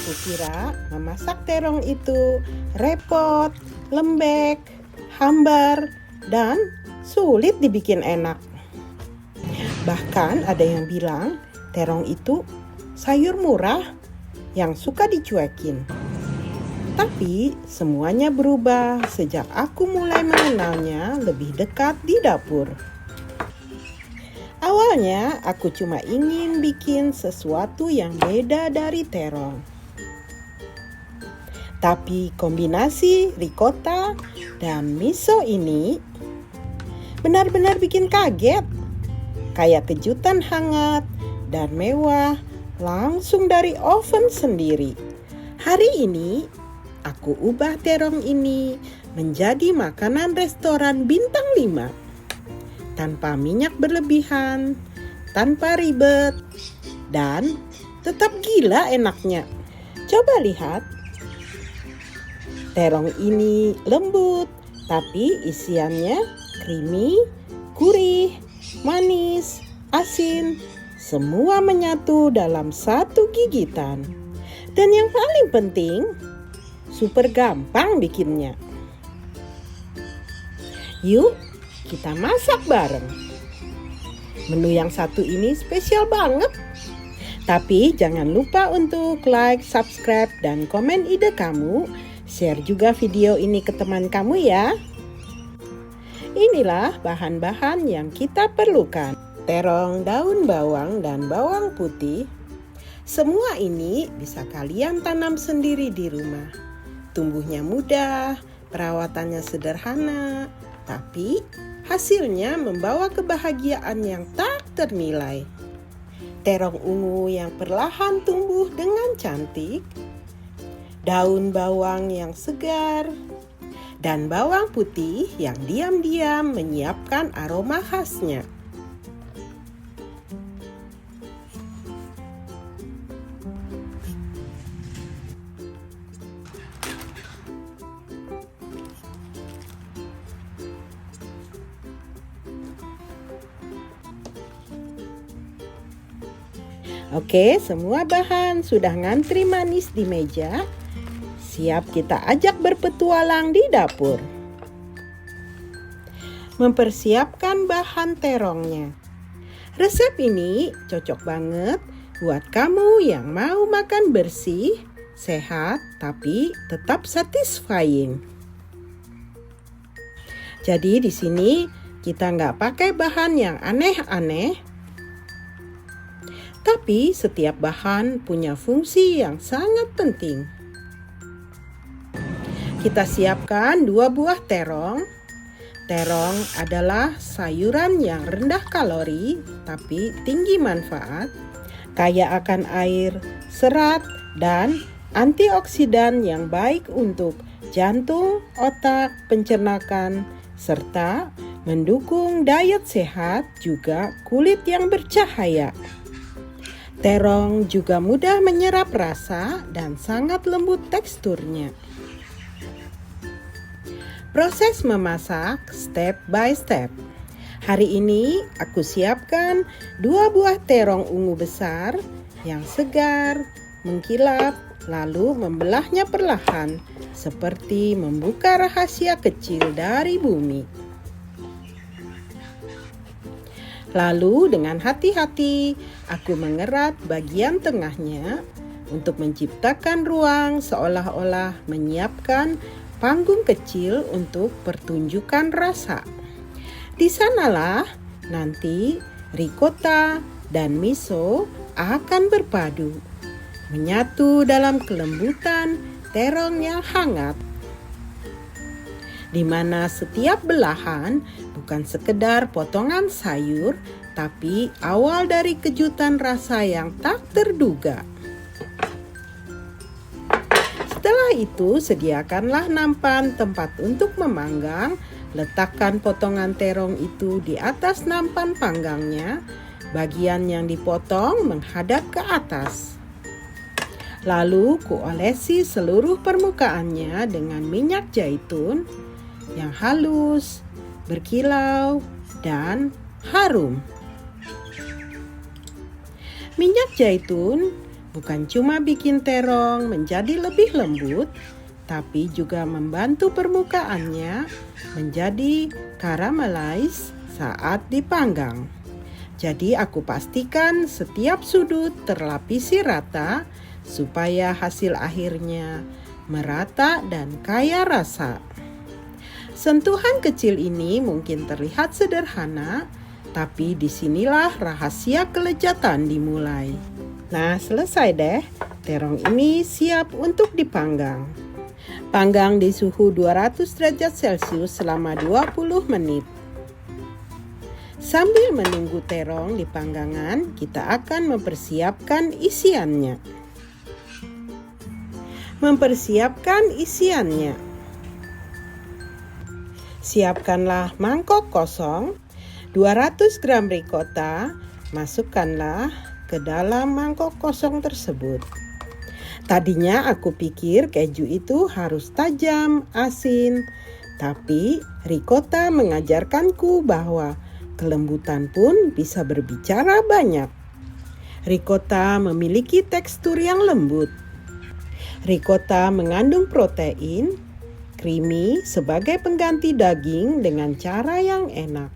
Kukira memasak terong itu repot, lembek, hambar, dan sulit dibikin enak. Bahkan ada yang bilang terong itu sayur murah yang suka dicuekin. Tapi semuanya berubah sejak aku mulai mengenalnya lebih dekat di dapur. Awalnya aku cuma ingin bikin sesuatu yang beda dari terong. Tapi kombinasi ricotta dan miso ini benar-benar bikin kaget. Kayak kejutan hangat dan mewah langsung dari oven sendiri. Hari ini aku ubah terong ini menjadi makanan restoran bintang 5. Tanpa minyak berlebihan, tanpa ribet, dan tetap gila enaknya. Coba lihat. Terong ini lembut, tapi isiannya creamy, gurih, manis, asin, semua menyatu dalam satu gigitan. Dan yang paling penting, super gampang bikinnya. Yuk, kita masak bareng. Menu yang satu ini spesial banget. Tapi jangan lupa untuk like, subscribe, dan komen ide kamu. Share juga video ini ke teman kamu ya. Inilah bahan-bahan yang kita perlukan. Terong, daun bawang, dan bawang putih. Semua ini bisa kalian tanam sendiri di rumah. Tumbuhnya mudah, perawatannya sederhana, tapi hasilnya membawa kebahagiaan yang tak ternilai. Terong ungu yang perlahan tumbuh dengan cantik, daun bawang yang segar, dan bawang putih yang diam-diam menyiapkan aroma khasnya. Oke, semua bahan sudah ngantri manis di meja. Siap kita ajak berpetualang di dapur. Mempersiapkan bahan terongnya. Resep ini cocok banget buat kamu yang mau makan bersih, sehat, tapi tetap satisfying. Jadi di sini kita nggak pakai bahan yang aneh-aneh, tapi setiap bahan punya fungsi yang sangat penting. Kita siapkan 2 buah terong. Terong adalah sayuran yang rendah kalori tapi tinggi manfaat, kaya akan air, serat, dan antioksidan yang baik untuk jantung, otak, pencernaan, serta mendukung diet sehat juga kulit yang bercahaya. Terong juga mudah menyerap rasa dan sangat lembut teksturnya. Proses memasak step by step. Hari ini aku siapkan 2 buah terong ungu besar yang segar, mengkilap, lalu membelahnya perlahan seperti membuka rahasia kecil dari bumi. Lalu dengan hati-hati aku mengerat bagian tengahnya untuk menciptakan ruang seolah-olah menyiapkan panggung kecil untuk pertunjukan rasa. Di sanalah nanti ricotta dan miso akan berpadu, menyatu dalam kelembutan terong yang hangat, di mana setiap belahan bukan sekedar potongan sayur, tapi awal dari kejutan rasa yang tak terduga. Setelah itu, sediakanlah nampan tempat untuk memanggang. Letakkan potongan terong itu di atas nampan panggangnya. Bagian yang dipotong menghadap ke atas. Lalu kuolesi seluruh permukaannya dengan minyak zaitun yang halus, berkilau, dan harum. Minyak zaitun bukan cuma bikin terong menjadi lebih lembut, tapi juga membantu permukaannya menjadi caramelize saat dipanggang. Jadi aku pastikan setiap sudut terlapisi rata supaya hasil akhirnya merata dan kaya rasa. Sentuhan kecil ini mungkin terlihat sederhana, tapi disinilah rahasia kelezatan dimulai. Nah, selesai deh. Terong ini siap untuk dipanggang. Panggang di suhu 200 derajat Celcius selama 20 menit. Sambil menunggu terong di panggangan, kita akan mempersiapkan isiannya. Siapkanlah mangkok kosong, 200 gram ricotta, masukkanlah ke dalam mangkok kosong tersebut. Tadinya aku pikir keju itu harus tajam, asin, tapi ricotta mengajarkanku bahwa kelembutan pun bisa berbicara banyak. Ricotta memiliki tekstur yang lembut. Ricotta mengandung protein, creamy sebagai pengganti daging dengan cara yang enak.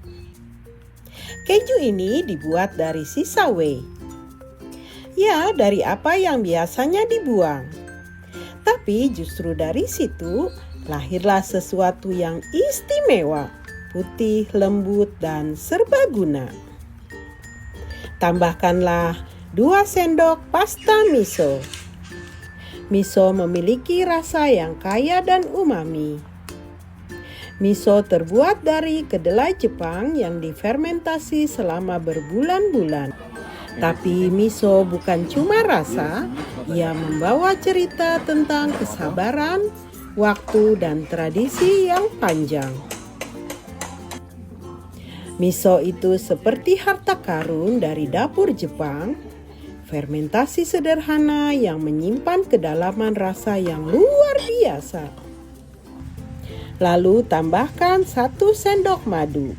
Keju ini dibuat dari sisa whey. Ya, dari apa yang biasanya dibuang. Tapi justru dari situ lahirlah sesuatu yang istimewa, putih, lembut, dan serbaguna. Tambahkanlah 2 sendok pasta miso. Miso memiliki rasa yang kaya dan umami. Miso terbuat dari kedelai Jepang yang difermentasi selama berbulan-bulan. Tapi miso bukan cuma rasa, ia membawa cerita tentang kesabaran, waktu, dan tradisi yang panjang. Miso itu seperti harta karun dari dapur Jepang, fermentasi sederhana yang menyimpan kedalaman rasa yang luar biasa. Lalu tambahkan 1 sendok madu.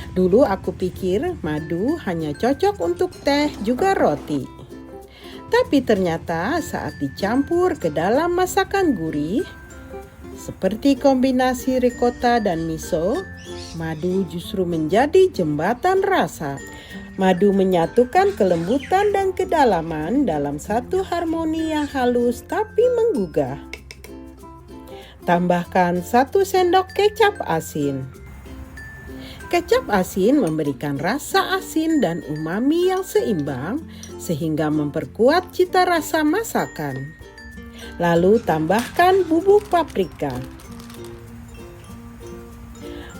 Dulu aku pikir madu hanya cocok untuk teh juga roti. Tapi ternyata saat dicampur ke dalam masakan gurih, seperti kombinasi ricotta dan miso, madu justru menjadi jembatan rasa. Madu menyatukan kelembutan dan kedalaman dalam satu harmoni yang halus tapi menggugah. Tambahkan 1 sendok kecap asin. Kecap asin memberikan rasa asin dan umami yang seimbang sehingga memperkuat cita rasa masakan. Lalu tambahkan bubuk paprika.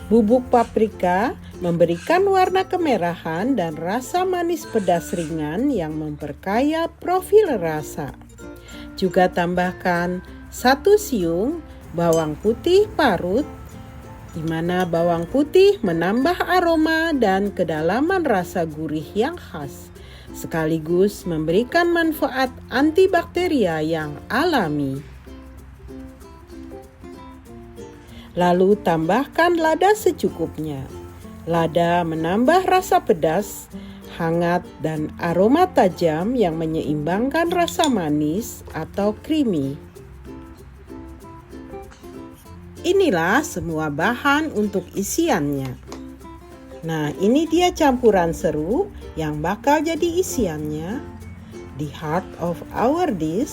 Bubuk paprika memberikan warna kemerahan dan rasa manis pedas ringan yang memperkaya profil rasa. Juga tambahkan 1 siung bawang putih parut, di mana bawang putih menambah aroma dan kedalaman rasa gurih yang khas, sekaligus memberikan manfaat antibakteria yang alami. Lalu tambahkan lada secukupnya. Lada menambah rasa pedas, hangat, dan aroma tajam yang menyeimbangkan rasa manis atau creamy. Inilah semua bahan untuk isiannya. Nah, ini dia campuran seru yang bakal jadi isiannya. The heart of our dish,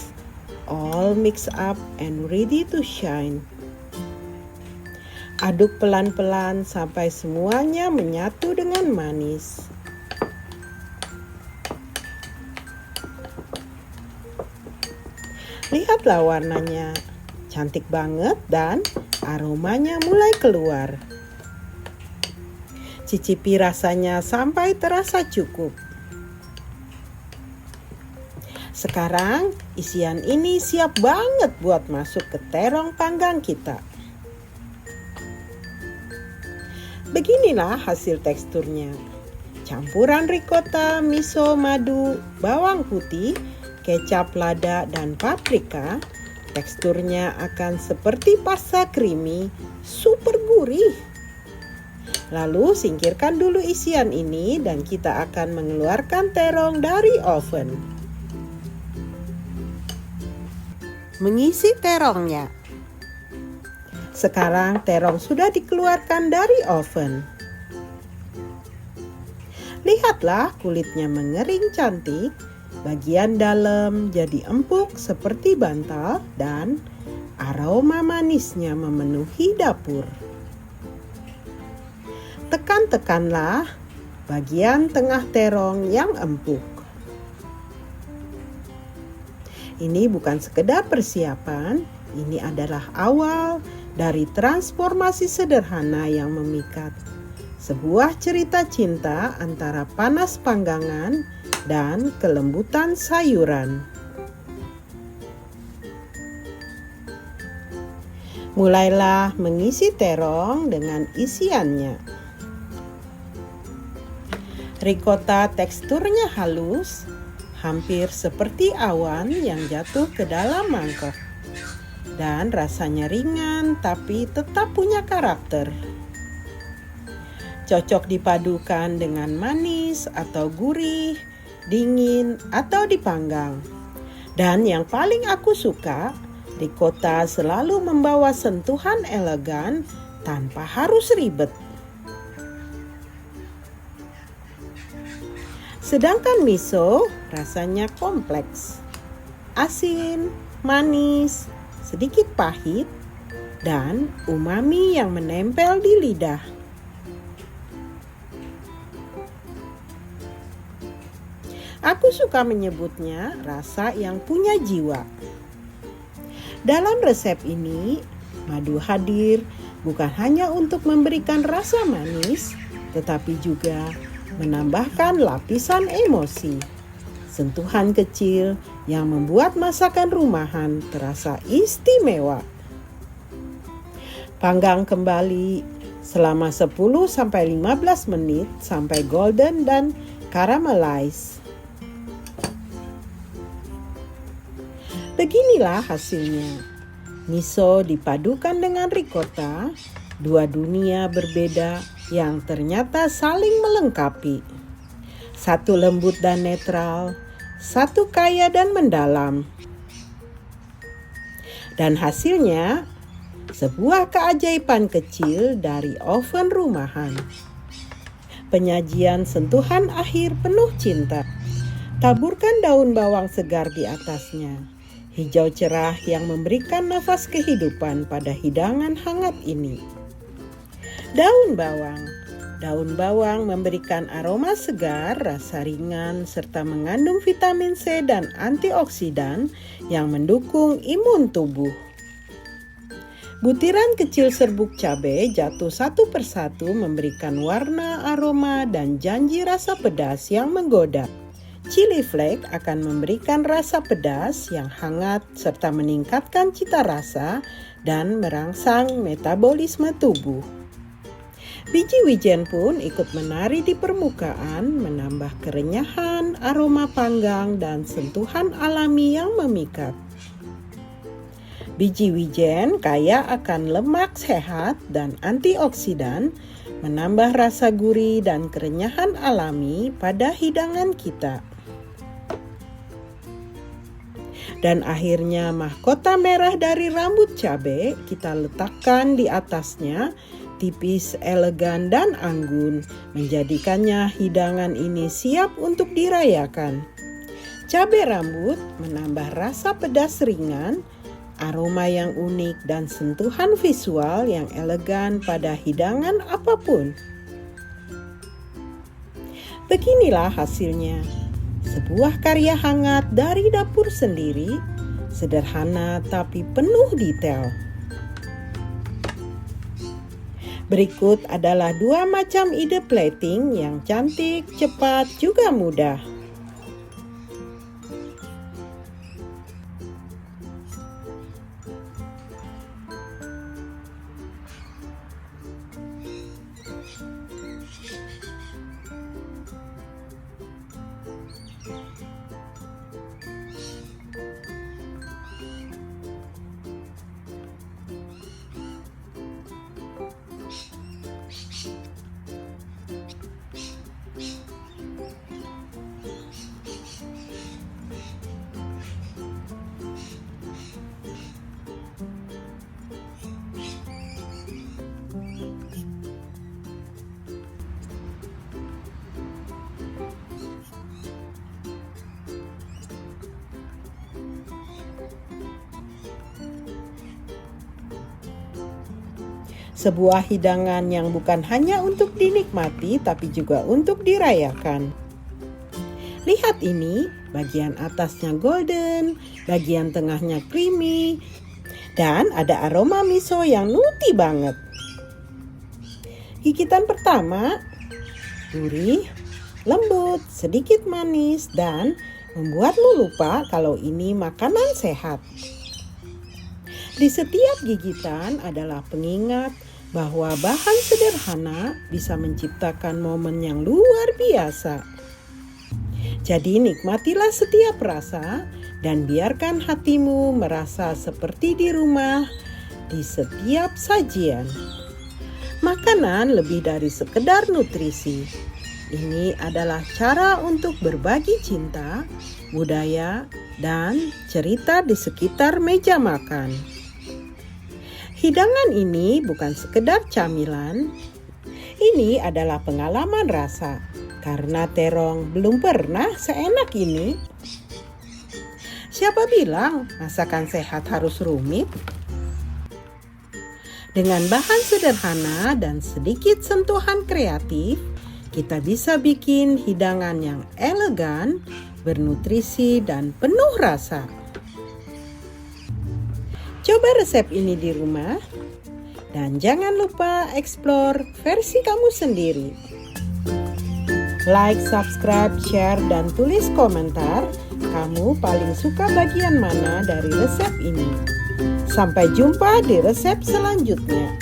all mixed up and ready to shine. Aduk pelan-pelan sampai semuanya menyatu dengan manis. Lihatlah warnanya, cantik banget dan aromanya mulai keluar. Cicipi rasanya sampai terasa cukup. Sekarang isian ini siap banget buat masuk ke terong panggang kita. Beginilah hasil teksturnya. Campuran ricotta, miso, madu, bawang putih, kecap, lada, dan paprika. Teksturnya akan seperti pasta creamy, super gurih. Lalu singkirkan dulu isian ini dan kita akan mengeluarkan terong dari oven. mengisi terongnya. Sekarang terong sudah dikeluarkan dari oven. Lihatlah kulitnya mengering cantik, bagian dalam jadi empuk seperti bantal dan aroma manisnya memenuhi dapur. Tekan-tekanlah bagian tengah terong yang empuk. Ini bukan sekedar persiapan, ini adalah awal dari transformasi sederhana yang memikat. Sebuah cerita cinta antara panas panggangan dan kelembutan sayuran. Mulailah mengisi terong dengan isiannya. Ricotta teksturnya halus, hampir seperti awan yang jatuh ke dalam mangkok. Dan rasanya ringan tapi tetap punya karakter. Cocok dipadukan dengan manis atau gurih, dingin atau dipanggang. Dan yang paling aku suka, ricotta selalu membawa sentuhan elegan tanpa harus ribet. Sedangkan miso rasanya kompleks. Asin, manis, sedikit pahit, dan umami yang menempel di lidah. Aku suka menyebutnya rasa yang punya jiwa. Dalam resep ini, madu hadir bukan hanya untuk memberikan rasa manis, tetapi juga menambahkan lapisan emosi. Sentuhan kecil yang membuat masakan rumahan terasa istimewa. Panggang kembali selama 10-15 menit sampai golden dan caramelize. Beginilah hasilnya. Miso dipadukan dengan ricotta, dua dunia berbeda yang ternyata saling melengkapi. Satu lembut dan netral, satu kaya dan mendalam. Dan hasilnya, sebuah keajaiban kecil dari oven rumahan. Penyajian sentuhan akhir penuh cinta. Taburkan daun bawang segar di atasnya. Hijau cerah yang memberikan nafas kehidupan pada hidangan hangat ini. Daun bawang memberikan aroma segar, rasa ringan, serta mengandung vitamin C dan antioksidan yang mendukung imun tubuh. Butiran kecil serbuk cabai jatuh satu persatu memberikan warna, aroma, dan janji rasa pedas yang menggoda. Chili flake akan memberikan rasa pedas yang hangat serta meningkatkan cita rasa dan merangsang metabolisme tubuh. Biji wijen pun ikut menari di permukaan, menambah kerenyahan, aroma panggang, dan sentuhan alami yang memikat. Biji wijen kaya akan lemak sehat dan antioksidan, menambah rasa gurih dan kerenyahan alami pada hidangan kita. Dan akhirnya mahkota merah dari rambut cabai kita letakkan di atasnya, tipis, elegan, dan anggun, menjadikannya hidangan ini siap untuk dirayakan. Cabai rambut menambah rasa pedas ringan, aroma yang unik, dan sentuhan visual yang elegan pada hidangan apapun. Beginilah hasilnya. Sebuah karya hangat dari dapur sendiri, sederhana tapi penuh detail. Berikut adalah 2 macam ide plating yang cantik, cepat, juga mudah. Sebuah hidangan yang bukan hanya untuk dinikmati tapi juga untuk dirayakan. Lihat ini, bagian atasnya golden, bagian tengahnya creamy, dan ada aroma miso yang nutty banget. Gigitan pertama, gurih, lembut, sedikit manis, dan membuatmu lupa kalau ini makanan sehat. Di setiap gigitan adalah pengingat bahwa bahan sederhana bisa menciptakan momen yang luar biasa. Jadi nikmatilah setiap rasa dan biarkan hatimu merasa seperti di rumah di setiap sajian. Makanan lebih dari sekedar nutrisi. Ini adalah cara untuk berbagi cinta, budaya, dan cerita di sekitar meja makan. Hidangan ini bukan sekedar camilan, ini adalah pengalaman rasa. Karena terong belum pernah seenak ini. Siapa bilang masakan sehat harus rumit? Dengan bahan sederhana dan sedikit sentuhan kreatif, kita bisa bikin hidangan yang elegan, bernutrisi, dan penuh rasa. Coba resep ini di rumah, dan jangan lupa eksplor versi kamu sendiri. Like, subscribe, share, dan tulis komentar kamu paling suka bagian mana dari resep ini. Sampai jumpa di resep selanjutnya.